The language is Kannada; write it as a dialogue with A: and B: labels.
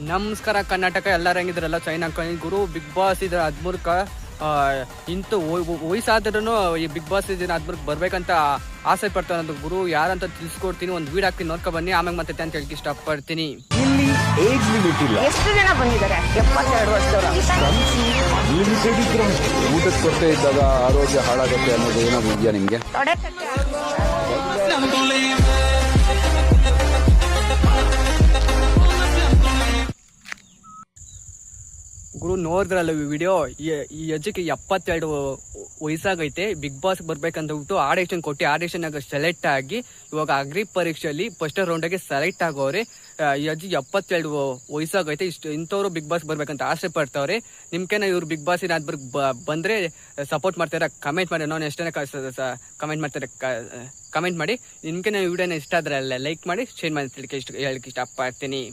A: ನಮಸ್ಕಾರ ಕರ್ನಾಟಕ, ಎಲ್ಲರೂ ಹೆಂಗಿದ್ರಲ್ಲ ಚೈನಾ ಗುರು. ಬಿಗ್ ಬಾಸ್ ಇದ್ರ 13ಕ ಇಂತು ವಯಸ್ಸಾದ್ರೂ ಈ ಬಿಗ್ ಬಾಸ್ ಇದನ್ನ 13ಕ್ಕೆ ಬರ್ಬೇಕಂತ ಆಸೆ ಪಡ್ತಾನೆ ಗುರು. ಯಾರಂತ ತಿಳಿಸ್ಕೊಡ್ತೀನಿ, ಒಂದು ವೀಡಿಯೋ ಹಾಕ್ತೀನಿ, ನೋಡ್ಕೊ ಬನ್ನಿ, ಆಮೇಲೆ ಮತ್ತೆ ಅಂತ ಹೇಳಕ್ಕೆ ಇಷ್ಟಪಡ್ತೀನಿ.
B: ಇಲ್ಲಿ ಏಜ್ ಲಿಮಿಟ್ ಇಲ್ಲ.
C: ಎಷ್ಟು ಜನ ಬಂದಿದ್ದಾರೆ? 72 ವರ್ಷದವರು.
B: ಅನ್ಲಿಮಿಟೆಡ್ ಇದ್ರು ಊಟಕ್ಕೆ ಕೊರತೆ ಇದ್ದಾಗ ಆರೋಗ್ಯ ಹಾಳಾಗುತ್ತೆ ಅನ್ನೋದು ಏನಾದ್ರು ಇದೆಯಾ ನಿಮ್ಗೆ?
A: ಗುರು ನೋಡಿದ್ರಲ್ಲ ವಿಡಿಯೋ, ಈ ಅಜ್ಜಿಗೆ 72 ವಯಸ್ಸಾಗೈತೆ. ಬಿಗ್ ಬಾಸ್ ಬರ್ಬೇಕಂತ ಬಿಟ್ಟು ಆಡಿಷನ್ ಕೊಟ್ಟು ಆಡಿಷನ್ ಆಗ ಸೆಲೆಕ್ಟ್ ಆಗಿ ಇವಾಗ ಅಗ್ರಿ ಪರೀಕ್ಷೆಯಲ್ಲಿ ಫಸ್ಟ್ ರೌಂಡ್ಗೆ ಸೆಲೆಕ್ಟ್ ಆಗೋರೆ. ಈ ಅಜ್ಜಿ 72 ವಯಸ್ಸಾಗೈತೆ. ಇಂಥವ್ರು ಬಿಗ್ ಬಾಸ್ ಬರ್ಬೇಕಂತ ಆಸೆ ಪಡ್ತಾವ್ರೆ. ನಿಮ್ಕೇನ ಇವ್ರು ಬಿಗ್ ಬಾಸ್ ಬಂದ್ರೆ ಸಪೋರ್ಟ್ ಮಾಡ್ತಾರೆ, ಕಮೆಂಟ್ ಮಾಡಿ. ನಾನು ಎಷ್ಟೇ ಕಮೆಂಟ್ ಮಾಡ್ತಾರೆ, ಕಮೆಂಟ್ ಮಾಡಿ. ನಿಮ್ಗೆ ವಿಡಿಯೋನ ಇಷ್ಟ ಆದ್ರೆ ಲೈಕ್ ಮಾಡಿ, ಶೇರ್ ಮಾಡಿ ಹೇಳಕ್ಕೆ ಇಷ್ಟಪಡ್ತೀನಿ.